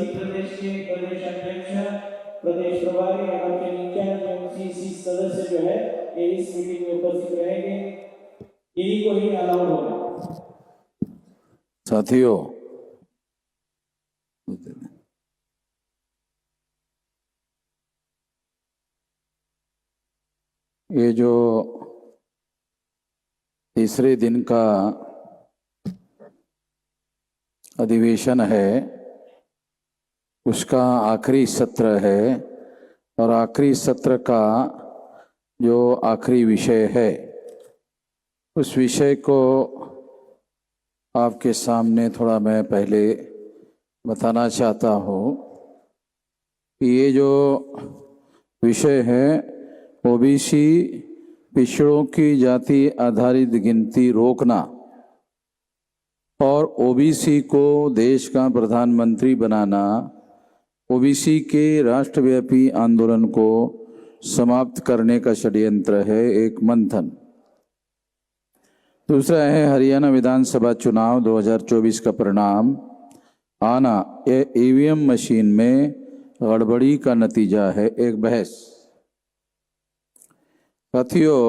सभी प्रदेश के प्रदेश अध्यक्ष, प्रदेश प्रभारी और सीसी सदस्य जो है ये इस मीटिंग में उपस्थित रहेंगे। यही को ही अलाउड होगा। साथियों, ये जो तीसरे दिन का अधिवेशन है उसका आखिरी सत्र है और आखिरी सत्र का जो आखिरी विषय है उस विषय को आपके सामने थोड़ा मैं पहले बताना चाहता हूँ कि ये जो विषय है ओबीसी पिछड़ों की जाति आधारित गिनती रोकना और ओबीसी को देश का प्रधानमंत्री बनाना, ओबीसी के राष्ट्रव्यापी आंदोलन को समाप्त करने का षड्यंत्र है, एक मंथन। दूसरा है हरियाणा विधानसभा चुनाव 2024 का परिणाम आना, ये ईवीएम मशीन में गड़बड़ी का नतीजा है, एक बहस। साथियों,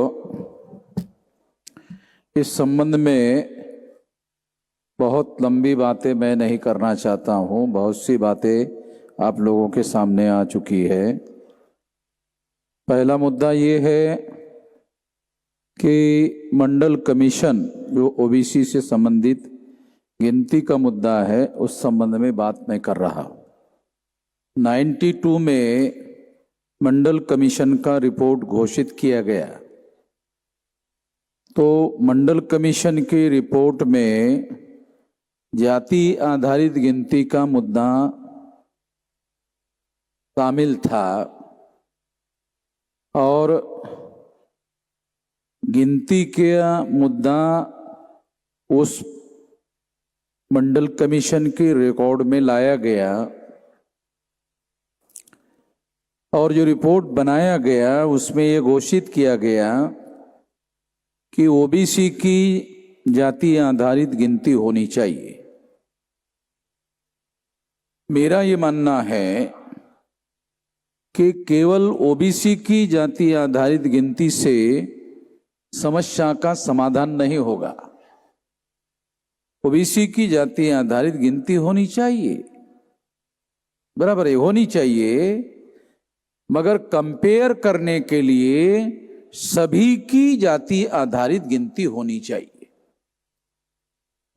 इस संबंध में बहुत लंबी बातें मैं नहीं करना चाहता हूँ, बहुत सी बातें आप लोगों के सामने आ चुकी है। पहला मुद्दा ये है कि मंडल कमीशन जो ओबीसी से संबंधित गिनती का मुद्दा है उस संबंध में बात मैं कर रहा हूँ। 92 में मंडल कमीशन का रिपोर्ट घोषित किया गया, तो मंडल कमीशन की रिपोर्ट में जाति आधारित गिनती का मुद्दा शामिल था और गिनती का मुद्दा उस मंडल कमीशन के रिकॉर्ड में लाया गया और जो रिपोर्ट बनाया गया उसमें ये घोषित किया गया कि ओबीसी की जाति आधारित गिनती होनी चाहिए। मेरा ये मानना है कि केवल ओबीसी की जाति आधारित गिनती से समस्या का समाधान नहीं होगा। ओबीसी की जाति आधारित गिनती होनी चाहिए, बराबर है, होनी चाहिए, मगर कंपेयर करने के लिए सभी की जाति आधारित गिनती होनी चाहिए।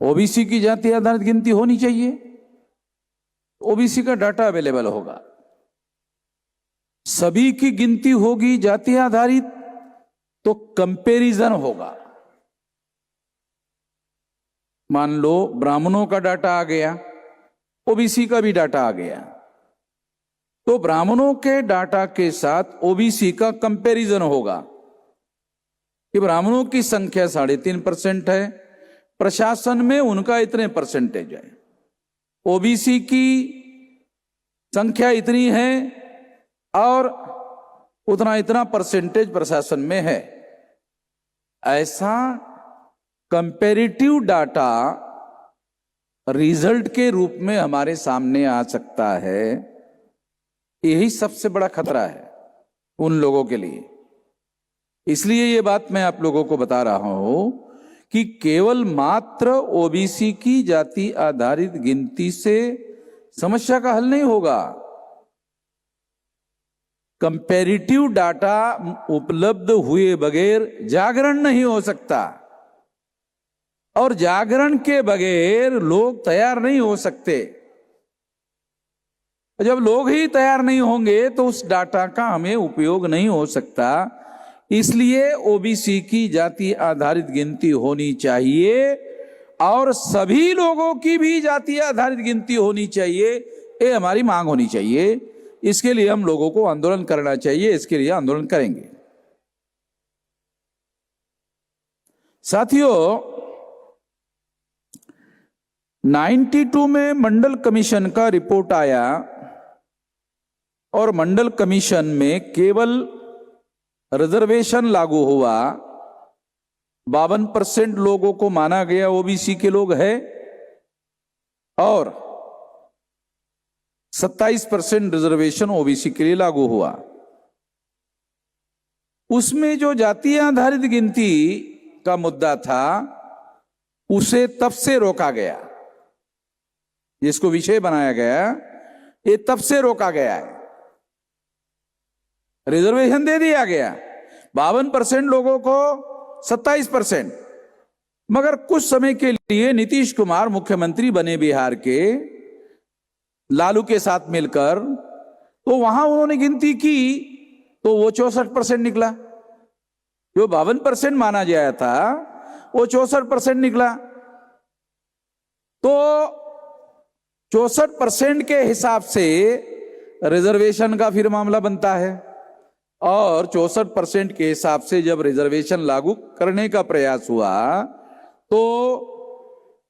ओबीसी की जाति आधारित गिनती होनी चाहिए, ओबीसी का डाटा अवेलेबल होगा। सभी की गिनती होगी जाति आधारित तो कंपैरिजन होगा। मान लो ब्राह्मणों का डाटा आ गया, ओबीसी का भी डाटा आ गया, तो ब्राह्मणों के डाटा के साथ ओबीसी का कंपैरिजन होगा कि ब्राह्मणों की संख्या 3.5% है, प्रशासन में उनका इतने परसेंटेज है, ओबीसी की संख्या इतनी है और उतना इतना परसेंटेज प्रशासन में है। ऐसा कंपैरेटिव डाटा रिजल्ट के रूप में हमारे सामने आ सकता है। यही सबसे बड़ा खतरा है उन लोगों के लिए। इसलिए ये बात मैं आप लोगों को बता रहा हूं कि केवल मात्र ओबीसी की जाति आधारित गिनती से समस्या का हल नहीं होगा। कंपैरेटिव डाटा उपलब्ध हुए बगैर जागरण नहीं हो सकता और जागरण के बगैर लोग तैयार नहीं हो सकते। जब लोग ही तैयार नहीं होंगे तो उस डाटा का हमें उपयोग नहीं हो सकता। इसलिए ओबीसी की जाति आधारित गिनती होनी चाहिए और सभी लोगों की भी जाति आधारित गिनती होनी चाहिए, ये हमारी मांग होनी चाहिए। इसके लिए हम लोगों को आंदोलन करना चाहिए, इसके लिए आंदोलन करेंगे। साथियों, 92 में मंडल कमीशन का रिपोर्ट आया और मंडल कमीशन में केवल रिजर्वेशन लागू हुआ। 52% लोगों को माना गया ओबीसी के लोग है और 27% रिजर्वेशन ओबीसी के लिए लागू हुआ। उसमें जो जातीय आधारित गिनती का मुद्दा था उसे तब से रोका गया, जिसको विषय बनाया गया ये तब से रोका गया है। रिजर्वेशन दे दिया गया 52% लोगों को 27%, मगर कुछ समय के लिए नीतीश कुमार मुख्यमंत्री बने बिहार के लालू के साथ मिलकर, तो वहां उन्होंने गिनती की तो वो 64% निकला। जो 52% माना गया था वो 64% निकला। तो 64% के हिसाब से रिजर्वेशन का फिर मामला बनता है, और 64% के हिसाब से जब रिजर्वेशन लागू करने का प्रयास हुआ तो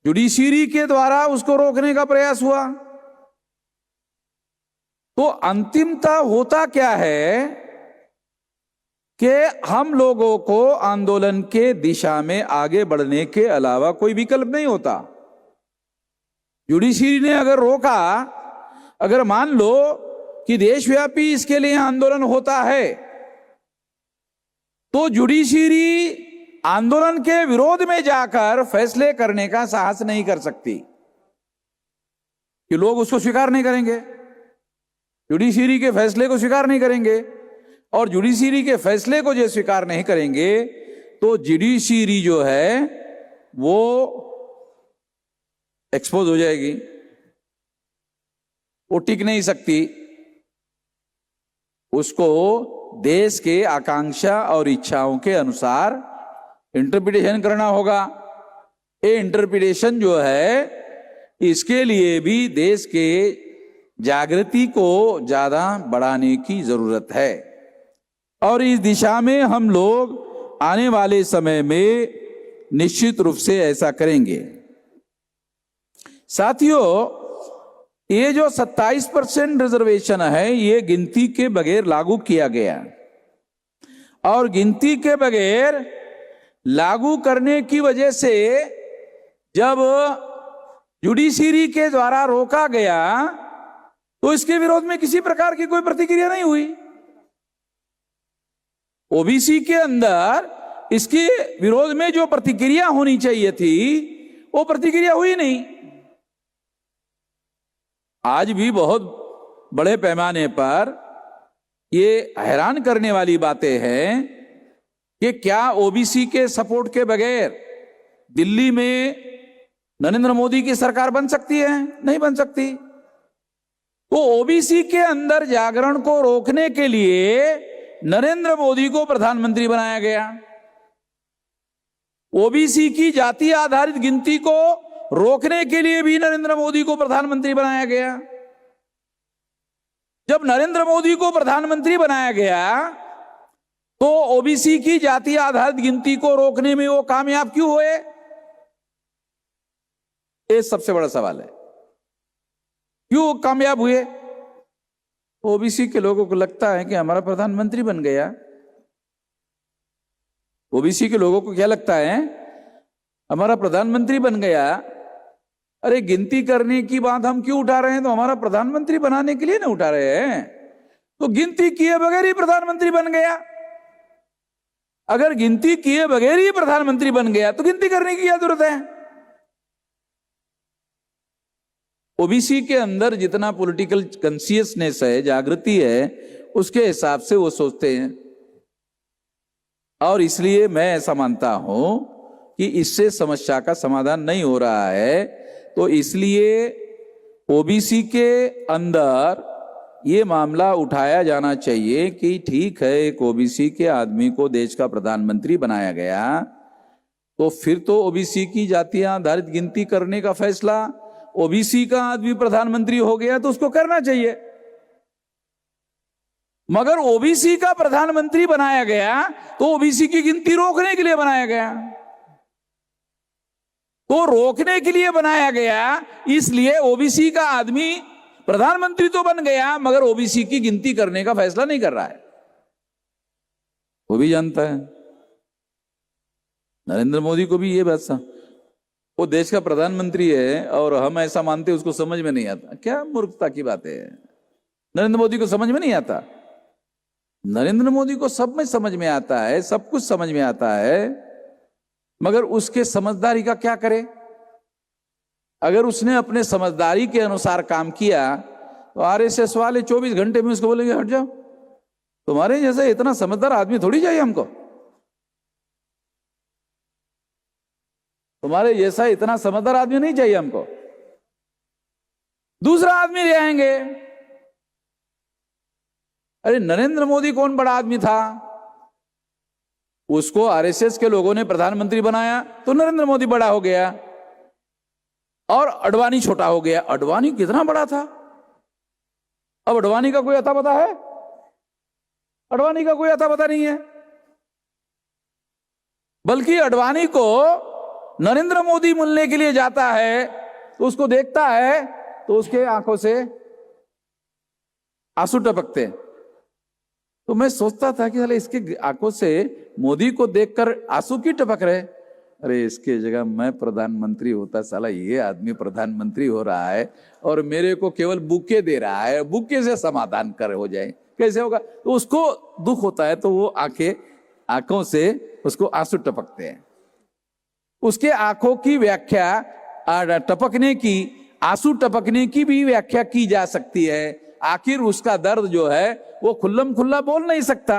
जुडिशरी के द्वारा उसको रोकने का प्रयास हुआ। तो अंतिमता होता क्या है कि हम लोगों को आंदोलन के दिशा में आगे बढ़ने के अलावा कोई विकल्प नहीं होता। जुडिशरी ने अगर रोका, अगर मान लो कि देशव्यापी इसके लिए आंदोलन होता है, तो जुडिशरी आंदोलन के विरोध में जाकर फैसले करने का साहस नहीं कर सकती कि लोग उसको स्वीकार नहीं करेंगे, जुडिशरी के फैसले को स्वीकार नहीं करेंगे। और जुडिशरी के फैसले को जो स्वीकार नहीं करेंगे तो जुडिशरी जो है वो एक्सपोज हो जाएगी, वो टिक नहीं सकती। उसको देश के आकांक्षा और इच्छाओं के अनुसार इंटरप्रिटेशन करना होगा। ये इंटरप्रिटेशन जो है इसके लिए भी देश के जागृति को ज्यादा बढ़ाने की जरूरत है, और इस दिशा में हम लोग आने वाले समय में निश्चित रूप से ऐसा करेंगे। साथियों, ये जो 27% रिजर्वेशन है ये गिनती के बगैर लागू किया गया, और गिनती के बगैर लागू करने की वजह से जब जुडिशरी के द्वारा रोका गया तो इसके विरोध में किसी प्रकार की कोई प्रतिक्रिया नहीं हुई। ओबीसी के अंदर इसके विरोध में जो प्रतिक्रिया होनी चाहिए थी वो प्रतिक्रिया हुई नहीं। आज भी बहुत बड़े पैमाने पर ये हैरान करने वाली बातें हैं कि क्या ओबीसी के सपोर्ट के बगैर दिल्ली में नरेंद्र मोदी की सरकार बन सकती है? नहीं बन सकती। तो ओबीसी के अंदर जागरण को रोकने के लिए नरेंद्र मोदी को प्रधानमंत्री बनाया गया। ओबीसी की जाति आधारित गिनती को रोकने के लिए भी नरेंद्र मोदी को प्रधानमंत्री बनाया गया। जब नरेंद्र मोदी को प्रधानमंत्री बनाया गया तो ओबीसी की जाति आधारित गिनती को रोकने में वो कामयाब क्यों हुए? ये सबसे बड़ा सवाल है। क्यों कामयाब हुए? ओबीसी के लोगों को लगता है कि हमारा प्रधानमंत्री बन गया। ओबीसी के लोगों को क्या लगता है? हमारा प्रधानमंत्री बन गया। अरे गिनती करने की बात हम क्यों उठा रहे हैं? तो हमारा प्रधानमंत्री बनाने के लिए ना उठा रहे हैं। तो गिनती किए बगैर ही प्रधानमंत्री बन गया। अगर गिनती किए बगैर ही प्रधानमंत्री बन गया तो गिनती करने की क्या जरूरत है? ओबीसी के अंदर जितना पॉलिटिकल कॉन्शियसनेस है, जागृति है, उसके हिसाब से वो सोचते हैं। और इसलिए मैं ऐसा मानता हूं कि इससे समस्या का समाधान नहीं हो रहा है। तो इसलिए ओबीसी के अंदर ये मामला उठाया जाना चाहिए कि ठीक है, एक ओबीसी के आदमी को देश का प्रधानमंत्री बनाया गया, तो फिर तो ओबीसी की जातियां आधारित गिनती करने का फैसला ओबीसी का आदमी प्रधानमंत्री हो गया तो उसको करना चाहिए। मगर ओबीसी का प्रधानमंत्री बनाया गया तो ओबीसी की गिनती रोकने के लिए बनाया गया। तो रोकने के लिए बनाया गया, इसलिए ओबीसी का आदमी प्रधानमंत्री तो बन गया मगर ओबीसी की गिनती करने का फैसला नहीं कर रहा है। वो भी जानता है, नरेंद्र मोदी को भी ये बात वो देश का प्रधानमंत्री है और हम ऐसा मानते उसको समझ में नहीं आता। क्या मूर्खता की बात है। नरेंद्र मोदी को समझ में नहीं आता। नरेंद्र मोदी को सब में समझ में आता है, सब कुछ समझ में आता है, मगर उसके समझदारी का क्या करे। अगर उसने अपने समझदारी के अनुसार काम किया तो आरएसएस वाले 24 घंटे में उसको बोलेंगे हट जाओ। तुम्हारे जैसा इतना समझदार आदमी थोड़ी चाहिए हमको, तुम्हारे जैसा इतना समझदार आदमी नहीं चाहिए हमको, दूसरा आदमी ले आएंगे। अरे नरेंद्र मोदी कौन बड़ा आदमी था? उसको आरएसएस के लोगों ने प्रधानमंत्री बनाया तो नरेंद्र मोदी बड़ा हो गया और अडवाणी छोटा हो गया। अडवाणी कितना बड़ा था? अब अडवाणी का कोई अता पता है? अडवाणी का कोई अता पता नहीं है। बल्कि अडवाणी को नरेंद्र मोदी मिलने के लिए जाता है तो उसको देखता है तो उसके आंखों से आंसू टपकते। तो मैं सोचता था कि साले इसके आंखों से मोदी को देखकर आंसू क्यों टपक रहे। अरे इसके जगह मैं प्रधानमंत्री होता, साला ये आदमी प्रधानमंत्री हो रहा है और मेरे को केवल बुके दे रहा है, बुके से समाधान कर हो जाए, कैसे होगा? तो उसको दुख होता है तो वो आंखों से उसको आंसू टपकते हैं। उसके आंखों की व्याख्या टपकने की, आंसू टपकने की भी व्याख्या की जा सकती है। आखिर उसका दर्द जो है वो खुल्लम खुल्ला बोल नहीं सकता,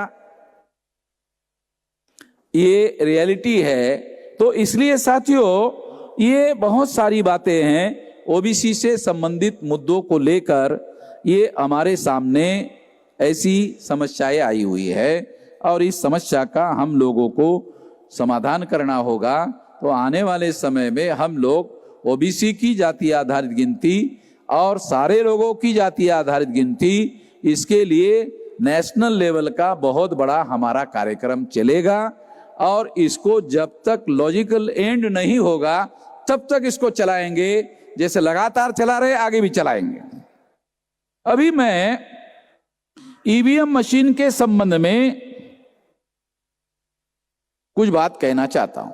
ये रियलिटी है। तो इसलिए साथियों ये बहुत सारी बातें हैं ओबीसी से संबंधित मुद्दों को लेकर, ये हमारे सामने ऐसी समस्याएं आई हुई है और इस समस्या का हम लोगों को समाधान करना होगा। तो आने वाले समय में हम लोग ओबीसी की जाति आधारित गिनती और सारे लोगों की जाति आधारित गिनती, इसके लिए नेशनल लेवल का बहुत बड़ा हमारा कार्यक्रम चलेगा और इसको जब तक लॉजिकल एंड नहीं होगा तब तक इसको चलाएंगे। जैसे लगातार चला रहे आगे भी चलाएंगे। अभी मैं ईवीएम मशीन के संबंध में कुछ बात कहना चाहता हूं।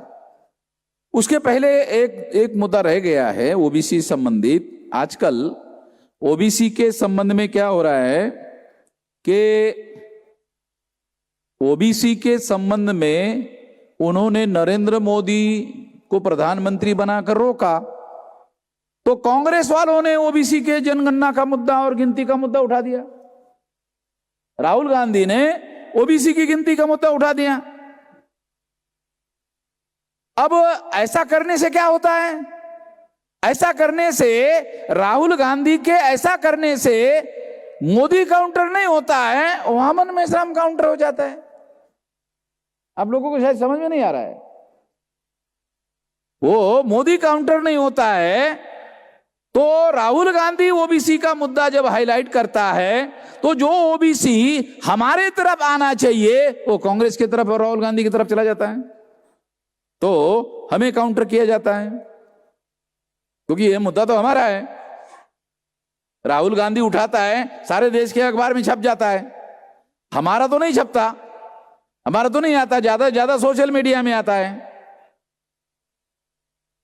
उसके पहले एक मुद्दा रह गया है ओबीसी संबंधित। आजकल ओबीसी के संबंध में क्या हो रहा है कि ओबीसी के संबंध में उन्होंने नरेंद्र मोदी को प्रधानमंत्री बनाकर रोका तो कांग्रेस वालों ने ओबीसी के जनगणना का मुद्दा और गिनती का मुद्दा उठा दिया। राहुल गांधी ने ओबीसी की गिनती का मुद्दा उठा दिया। अब ऐसा करने से क्या होता है? ऐसा करने से, राहुल गांधी के ऐसा करने से मोदी काउंटर नहीं होता है, वामन मेश्राम काउंटर हो जाता है। आप लोगों को शायद समझ में नहीं आ रहा है। वो मोदी काउंटर नहीं होता है तो राहुल गांधी ओबीसी का मुद्दा जब हाईलाइट करता है तो जो ओबीसी हमारे तरफ आना चाहिए वो कांग्रेस की तरफ और राहुल गांधी की तरफ चला जाता है, तो हमें काउंटर किया जाता है क्योंकि ये मुद्दा तो हमारा है। राहुल गांधी उठाता है, सारे देश के अखबार में छप जाता है, हमारा तो नहीं छपता, हमारा तो नहीं आता, ज्यादा से ज्यादा सोशल मीडिया में आता है।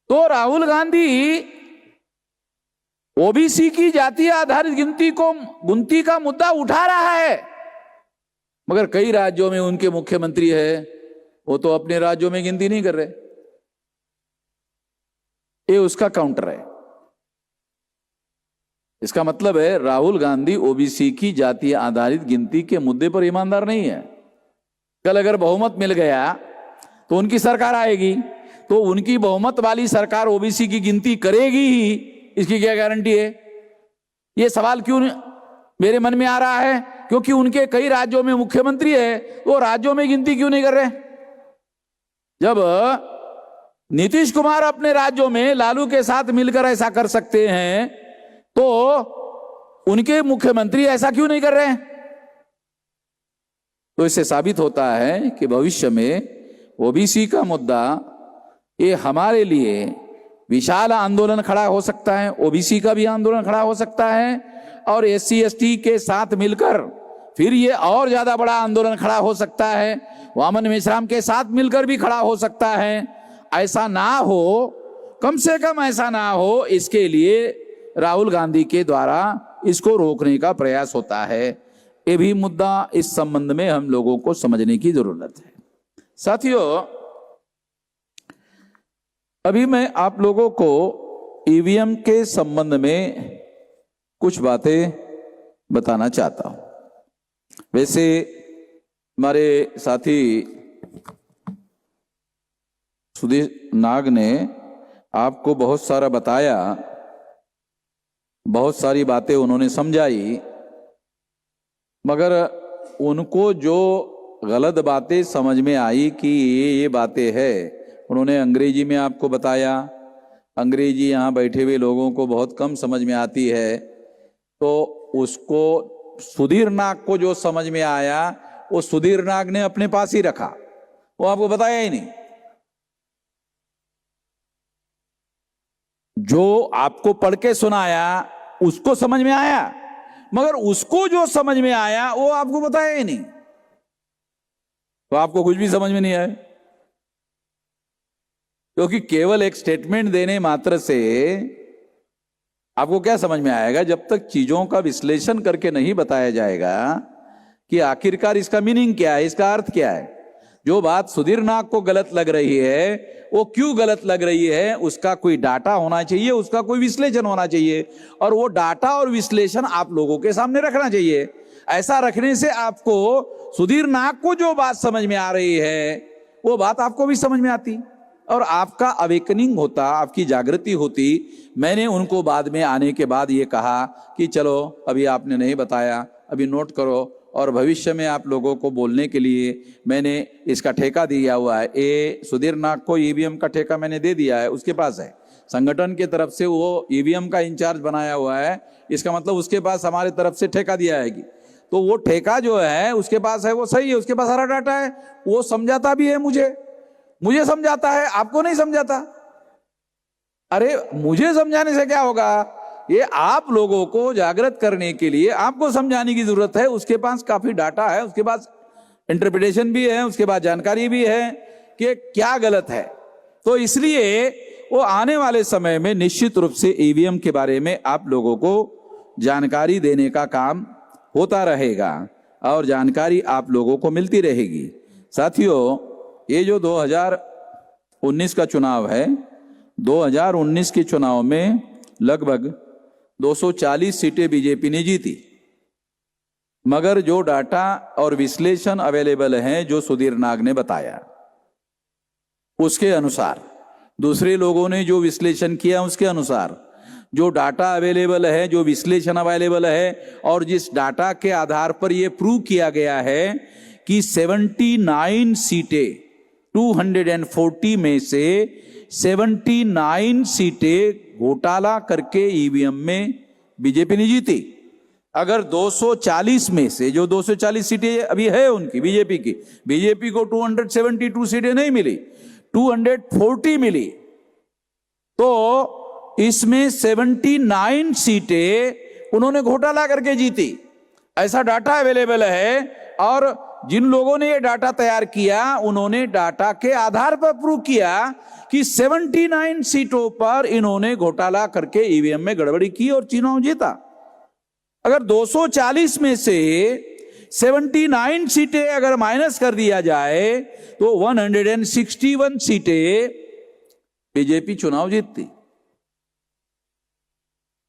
तो राहुल गांधी ओबीसी की जातीय आधारित गिनती का मुद्दा उठा रहा है, मगर कई राज्यों में उनके मुख्यमंत्री है वो तो अपने राज्यों में गिनती नहीं कर रहे। ये उसका काउंटर है। इसका मतलब है राहुल गांधी ओबीसी की जातीय आधारित गिनती के मुद्दे पर ईमानदार नहीं है। कल अगर बहुमत मिल गया तो उनकी सरकार आएगी, तो उनकी बहुमत वाली सरकार ओबीसी की गिनती करेगी ही, इसकी क्या गारंटी है? ये सवाल क्यों मेरे मन में आ रहा है? क्योंकि उनके कई राज्यों में मुख्यमंत्री है, वो राज्यों में गिनती क्यों नहीं कर रहे? जब नीतीश कुमार अपने राज्यों में लालू के साथ मिलकर ऐसा कर सकते हैं तो उनके मुख्यमंत्री ऐसा क्यों नहीं कर रहे हैं? तो इससे साबित होता है कि भविष्य में ओबीसी का मुद्दा ये हमारे लिए विशाल आंदोलन खड़ा हो सकता है, ओबीसी का भी आंदोलन खड़ा हो सकता है और एससी एसटी के साथ मिलकर फिर ये और ज्यादा बड़ा आंदोलन खड़ा हो सकता है, वामन मेश्राम के साथ मिलकर भी खड़ा हो सकता है। ऐसा ना हो कम से कम ऐसा ना हो, इसके लिए राहुल गांधी के द्वारा इसको रोकने का प्रयास होता है। ये भी मुद्दा इस संबंध में हम लोगों को समझने की जरूरत है। साथियों, अभी मैं आप लोगों को ईवीएम के संबंध में कुछ बातें बताना चाहता हूं। वैसे हमारे साथी सुधीर नाग ने आपको बहुत सारा बताया, बहुत सारी बातें उन्होंने समझाई, मगर उनको जो गलत बातें समझ में आई कि ये बातें है, उन्होंने अंग्रेजी में आपको बताया। अंग्रेजी यहाँ बैठे हुए लोगों को बहुत कम समझ में आती है, तो उसको सुधीर नाग को जो समझ में आया वो सुधीर नाग ने अपने पास ही रखा, वो आपको बताया ही नहीं। जो आपको पढ़ के सुनाया उसको समझ में आया, मगर उसको जो समझ में आया वो आपको बताया ही नहीं, तो आपको कुछ भी समझ में नहीं आया। क्योंकि केवल एक स्टेटमेंट देने मात्र से आपको क्या समझ में आएगा, जब तक चीजों का विश्लेषण करके नहीं बताया जाएगा कि आखिरकार इसका मीनिंग क्या है, इसका अर्थ क्या है। जो बात सुधीर नाग को गलत लग रही है वो क्यों गलत लग रही है, उसका कोई डाटा होना चाहिए, उसका कोई विश्लेषण होना चाहिए, और वो डाटा और विश्लेषण आप लोगों के सामने रखना चाहिए। ऐसा रखने से आपको सुधीर नाग को जो बात समझ में आ रही है वो बात आपको भी समझ में आती और आपका अवेकनिंग होता, आपकी जागृति होती। मैंने उनको बाद में आने के बाद ये कहा कि चलो अभी आपने नहीं बताया, अभी नोट करो, और भविष्य में आप लोगों को बोलने के लिए मैंने इसका ठेका दिया हुआ है। ये सुधीर नाग को ईवीएम का ठेका मैंने दे दिया है, उसके पास है। संगठन के तरफ से वो ईवीएम का इंचार्ज बनाया हुआ है, इसका मतलब उसके पास हमारे तरफ से ठेका दिया है। तो वो ठेका जो है उसके पास है, वो सही है, उसके पास सारा डाटा है, वो समझाता भी है, मुझे समझाता है, आपको नहीं समझाता। अरे मुझे समझाने से क्या होगा, ये आप लोगों को जागृत करने के लिए आपको समझाने की जरूरत है। उसके पास काफी डाटा है, उसके पास इंटरप्रिटेशन भी है, उसके पास जानकारी भी है कि क्या गलत है। तो इसलिए वो आने वाले समय में निश्चित रूप से ईवीएम के बारे में आप लोगों को जानकारी देने का काम होता रहेगा और जानकारी आप लोगों को मिलती रहेगी। साथियों, ये जो 2019 का चुनाव है, 2019 के चुनाव में लगभग 240 सीटें बीजेपी ने जीती, मगर जो डाटा और विश्लेषण अवेलेबल हैं जो सुधीर नाग ने बताया उसके अनुसार, दूसरे लोगों ने जो विश्लेषण किया उसके अनुसार, जो डाटा अवेलेबल है, जो विश्लेषण अवेलेबल है, और जिस डाटा के आधार पर यह प्रूव किया गया है कि 79 सीटें 240 में से 79 सीटें घोटाला करके ईवीएम में बीजेपी ने जीती। अगर 240 में से, जो 240 सीटें अभी है उनकी बीजेपी को 272 सीटें नहीं मिली, 240 मिली, तो इसमें 79 सीटें उन्होंने घोटाला करके जीती। ऐसा डाटा अवेलेबल है, और जिन लोगों ने ये डाटा तैयार किया उन्होंने डाटा के आधार पर प्रूव किया कि 79 सीटों पर इन्होंने घोटाला करके ईवीएम में गड़बड़ी की और चुनाव जीता। अगर 240 में से 79 सीटें अगर माइनस कर दिया जाए तो 161 सीटें बीजेपी चुनाव जीतती।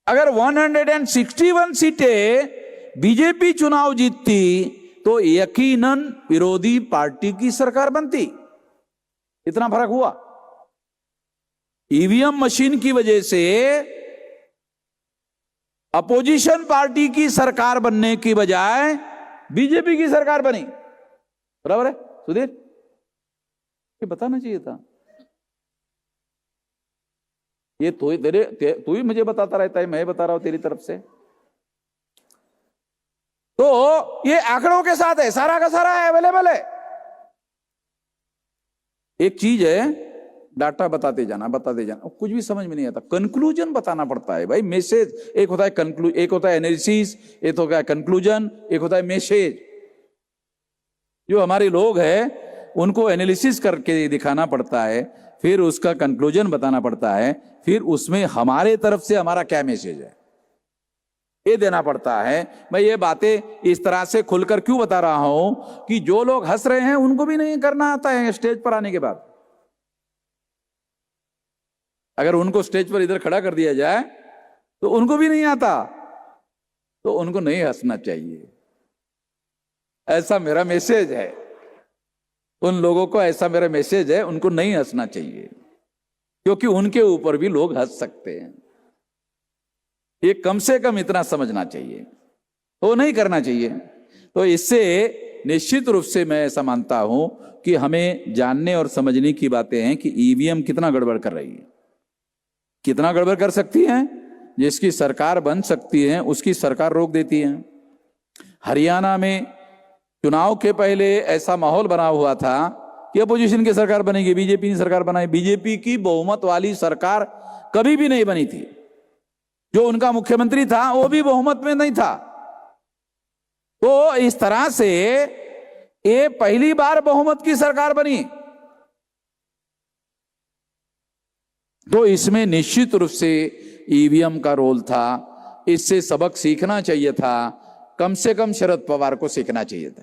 अगर 161 सीटें बीजेपी चुनाव जीतती तो यकीनन विरोधी पार्टी की सरकार बनती। इतना फर्क हुआ। ईवीएम मशीन की वजह से अपोजिशन पार्टी की सरकार बनने की बजाय बीजेपी की सरकार बनी। बराबर है सुधीर? ये बताना चाहिए था। ये तू ही मुझे बताता रहता है, मैं बता रहा हूं तेरी तरफ से। तो ये आंकड़ों के साथ है, सारा का सारा है, अवेलेबल है। एक चीज है डाटा बताते जाना, कुछ भी समझ में नहीं आता। कंक्लूजन बताना पड़ता है भाई। मैसेज एक होता है, एक होता है एनालिसिस, एक होता है कंक्लूजन, एक होता है मैसेज। जो हमारे लोग हैं उनको एनालिसिस करके दिखाना पड़ता है फिर उसका कंक्लूजन बताना पड़ता है, फिर उसमें हमारे तरफ से हमारा क्या मैसेज है ये देना पड़ता है। मैं ये बातें इस तरह से खुलकर क्यों बता रहा हूं कि जो लोग हंस रहे हैं उनको भी नहीं करना आता है स्टेज पर आने के बाद। अगर उनको स्टेज पर इधर खड़ा कर दिया जाए तो उनको भी नहीं आता, तो उनको नहीं हंसना चाहिए। ऐसा मेरा मैसेज है उन लोगों को, ऐसा मेरा मैसेज है, उनको नहीं हंसना चाहिए क्योंकि उनके ऊपर भी लोग हंस सकते हैं। ये कम से कम इतना समझना चाहिए, तो नहीं करना चाहिए। तो इससे निश्चित रूप से मैं ऐसा मानता हूं कि हमें जानने और समझने की बातें हैं कि ईवीएम कितना गड़बड़ कर रही है, कितना गड़बड़ कर सकती है। जिसकी सरकार बन सकती है उसकी सरकार रोक देती है। हरियाणा में चुनाव के पहले ऐसा माहौल बना हुआ था कि अपोजिशन की सरकार बनेगी, बीजेपी ने सरकार बनाई। बीजेपी की बहुमत वाली सरकार कभी भी नहीं बनी थी। जो उनका मुख्यमंत्री था वो भी बहुमत में नहीं था। तो इस तरह से ये पहली बार बहुमत की सरकार बनी। तो इसमें निश्चित रूप से ईवीएम का रोल था। इससे सबक सीखना चाहिए था, कम से कम शरद पवार को सीखना चाहिए था।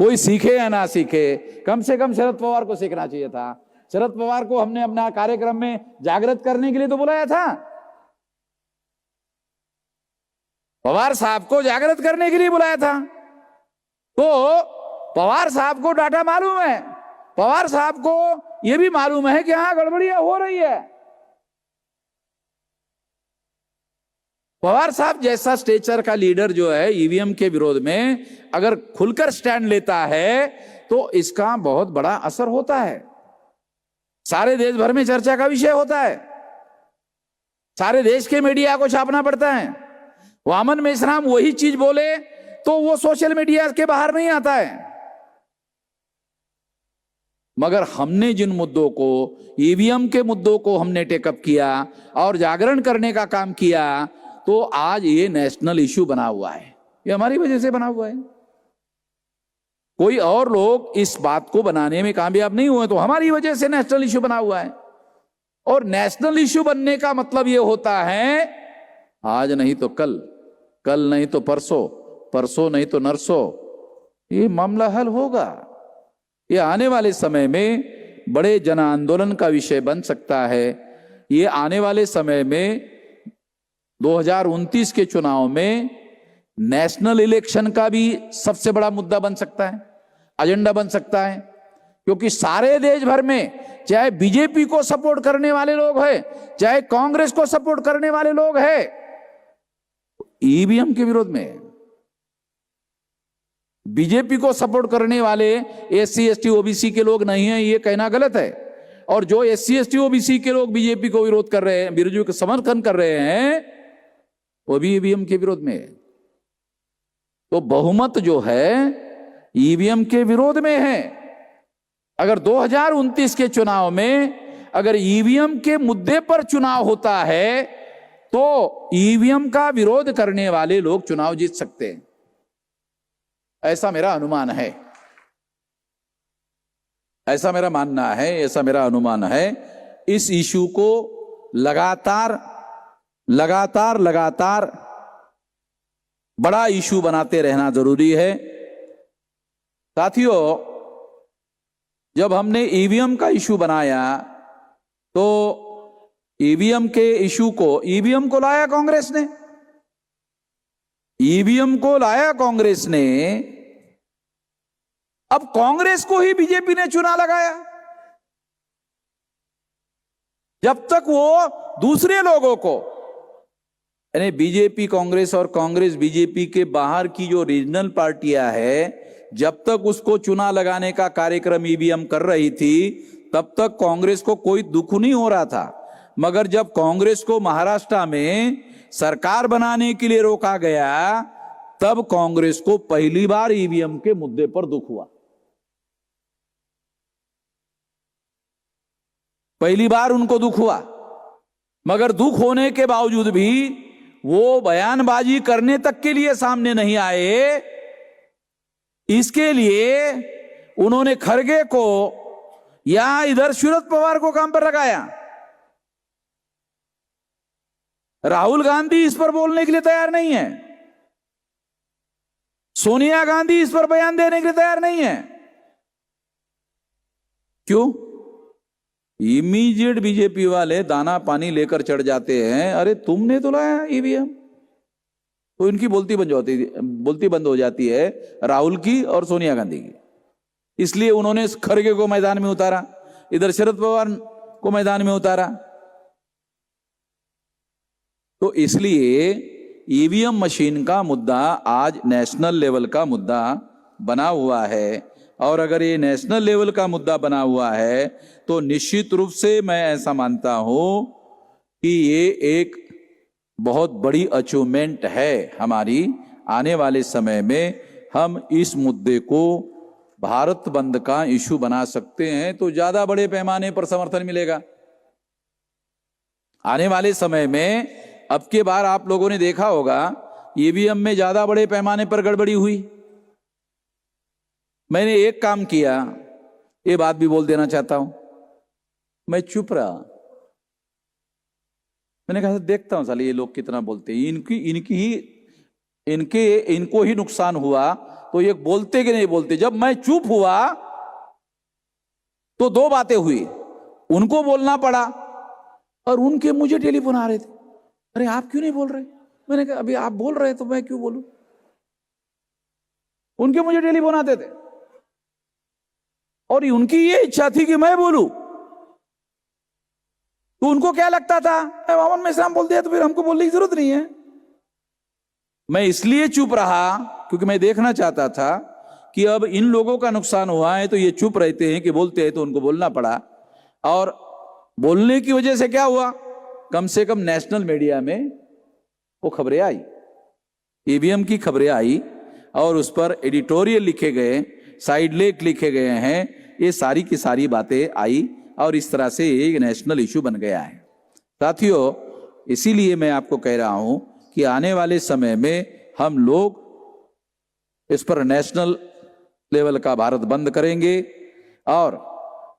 कोई सीखे या ना सीखे, कम से कम शरद पवार को सीखना चाहिए था। शरद पवार को हमने अपना कार्यक्रम में जागृत करने के लिए तो बुलाया था। पवार साहब को जागृत करने के लिए बुलाया था। तो पवार साहब को डाटा मालूम है, पवार साहब को यह भी मालूम है कि हां गड़बड़ियां हो रही है। पवार साहब जैसा स्टेचर का लीडर जो है ईवीएम के विरोध में अगर खुलकर स्टैंड लेता है तो इसका बहुत बड़ा असर होता है। सारे देश भर में चर्चा का विषय होता है, सारे देश के मीडिया को छापना पड़ता है। वामन मेश्राम वही चीज बोले तो वो सोशल मीडिया के बाहर नहीं आता है। मगर हमने जिन मुद्दों को, ईवीएम के मुद्दों को हमने टेकअप किया और जागरण करने का काम किया, तो आज ये नेशनल इश्यू बना हुआ है। ये हमारी वजह से बना हुआ है। कोई और लोग इस बात को बनाने में कामयाब नहीं हुए तो हमारी वजह से नेशनल इश्यू बना हुआ है। और नेशनल इश्यू बनने का मतलब ये होता है आज नहीं तो कल, कल नहीं तो परसों, परसों नहीं तो नरसों ये मामला हल होगा। ये आने वाले समय में बड़े जन आंदोलन का विषय बन सकता है। ये आने वाले समय में 2029 के चुनाव में नेशनल इलेक्शन का भी सबसे बड़ा मुद्दा बन सकता है, एजेंडा बन सकता है। क्योंकि सारे देश भर में चाहे बीजेपी को सपोर्ट करने वाले लोग हैं, चाहे कांग्रेस को सपोर्ट करने वाले लोग हैं, ईवीएम के विरोध में। बीजेपी को सपोर्ट करने वाले एससी एसटी ओबीसी के लोग नहीं है, ये कहना गलत है। और जो एससी एसटी ओबीसी के लोग बीजेपी को विरोध कर रहे हैं, बीजेपी का समर्थन कर रहे हैं, वो भी ईवीएम के विरोध में है। तो बहुमत जो है ईवीएम के विरोध में है। अगर 2029 के चुनाव में अगर ईवीएम के मुद्दे पर चुनाव होता है तो ईवीएम का विरोध करने वाले लोग चुनाव जीत सकते हैं, ऐसा मेरा अनुमान है, ऐसा मेरा मानना है, ऐसा मेरा अनुमान है। इस इशू को लगातार बड़ा इशू बनाते रहना जरूरी है। साथियों, जब हमने ईवीएम का इशू बनाया तो ईवीएम के इशू को, ईवीएम को लाया कांग्रेस ने, ईवीएम को लाया कांग्रेस ने। अब कांग्रेस को ही बीजेपी ने चुना लगाया। जब तक वो दूसरे लोगों को, यानी बीजेपी कांग्रेस और कांग्रेस बीजेपी के बाहर की जो रीजनल पार्टियां है, जब तक उसको चुना लगाने का कार्यक्रम ईवीएम कर रही थी तब तक कांग्रेस को कोई दुख नहीं हो रहा था। मगर जब कांग्रेस को महाराष्ट्र में सरकार बनाने के लिए रोका गया तब कांग्रेस को पहली बार ईवीएम के मुद्दे पर दुख हुआ। पहली बार उनको दुख हुआ। मगर दुख होने के बावजूद भी वो बयानबाजी करने तक के लिए सामने नहीं आए। इसके लिए उन्होंने खड़गे को या इधर शरद पवार को काम पर लगाया। राहुल गांधी इस पर बोलने के लिए तैयार नहीं है, सोनिया गांधी इस पर बयान देने के लिए तैयार नहीं है। क्यों? इमीडिएट बीजेपी वाले दाना पानी लेकर चढ़ जाते हैं, अरे तुमने तो लाया ईवीएम, तो इनकी बोलती बंद हो जाती है राहुल की और सोनिया गांधी की। इसलिए उन्होंने खड़गे को मैदान में उतारा, इधर शरद पवार को मैदान में उतारा। तो इसलिए ईवीएम मशीन का मुद्दा आज नेशनल लेवल का मुद्दा बना हुआ है, और अगर ये नेशनल लेवल का मुद्दा बना हुआ है तो निश्चित रूप से मैं ऐसा मानता हूं कि ये एक बहुत बड़ी अचीवमेंट है हमारी। आने वाले समय में हम इस मुद्दे को भारत बंद का इशू बना सकते हैं तो ज्यादा बड़े पैमाने पर समर्थन मिलेगा। आने वाले समय में अब के बार आप लोगों ने देखा होगा ईवीएम में ज्यादा बड़े पैमाने पर गड़बड़ी हुई। मैंने एक काम किया, ये बात भी बोल देना चाहता हूं, मैं चुप रहा। मैंने कहा देखता हूं साले ये लोग कितना बोलते हैं, इनको ही नुकसान हुआ तो ये बोलते कि नहीं बोलते। जब मैं चुप हुआ तो दो बातें हुई, उनको बोलना पड़ा और उनके मुझे टेलीफोन आ रहे थे, अरे आप क्यों नहीं बोल रहे? मैंने कहा अभी आप बोल रहे तो मैं क्यों बोलूं। उनके मुझे टेलीफोन आते थे और उनकी ये इच्छा थी कि मैं बोलूं। तो उनको क्या लगता था, मामन में से हम बोल दिया तो फिर हमको बोलने की जरूरत नहीं है। मैं इसलिए चुप रहा क्योंकि मैं देखना चाहता था कि अब इन लोगों का नुकसान हुआ है तो ये चुप रहते हैं कि बोलते हैं, तो उनको बोलना पड़ा। और बोलने की वजह से क्या हुआ, कम से कम नेशनल मीडिया में वो खबरें आई, ईवीएम की खबरें आई और उस पर एडिटोरियल लिखे गए, साइड लेख लिखे गए हैं, ये सारी की सारी बातें आई और इस तरह से एक नेशनल इशू बन गया है। साथियों, इसीलिए मैं आपको कह रहा हूं कि आने वाले समय में हम लोग इस पर नेशनल लेवल का भारत बंद करेंगे और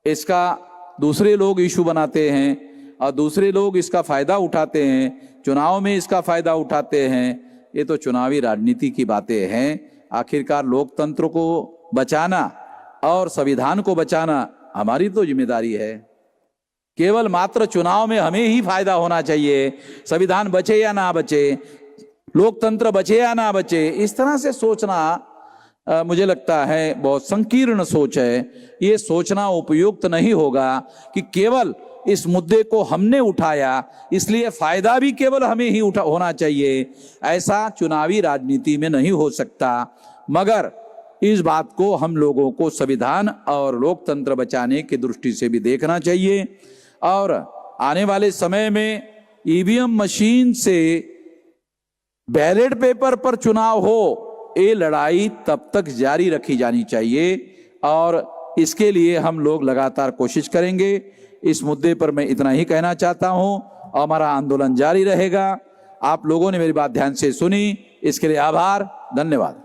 इसका दूसरे लोग इशू बनाते हैं और दूसरे लोग इसका फायदा उठाते हैं, चुनाव में इसका फायदा उठाते हैं। ये तो चुनावी राजनीति की बातें हैं। आखिरकार लोकतंत्र को बचाना और संविधान को बचाना हमारी तो जिम्मेदारी है। केवल मात्र चुनाव में हमें ही फायदा होना चाहिए, संविधान बचे या ना बचे, लोकतंत्र बचे या ना बचे, इस तरह से सोचना मुझे लगता है बहुत संकीर्ण सोच है। ये सोचना उपयुक्त नहीं होगा कि केवल इस मुद्दे को हमने उठाया इसलिए फायदा भी केवल हमें ही होना चाहिए। ऐसा चुनावी राजनीति में नहीं हो सकता। मगर इस बात को हम लोगों को संविधान और लोकतंत्र बचाने की दृष्टि से भी देखना चाहिए। और आने वाले समय में ईवीएम मशीन से बैलेट पेपर पर चुनाव हो, ये लड़ाई तब तक जारी रखी जानी चाहिए और इसके लिए हम लोग लगातार कोशिश करेंगे। इस मुद्दे पर मैं इतना ही कहना चाहता हूं और हमारा आंदोलन जारी रहेगा। आप लोगों ने मेरी बात ध्यान से सुनी, इसके लिए आभार, धन्यवाद।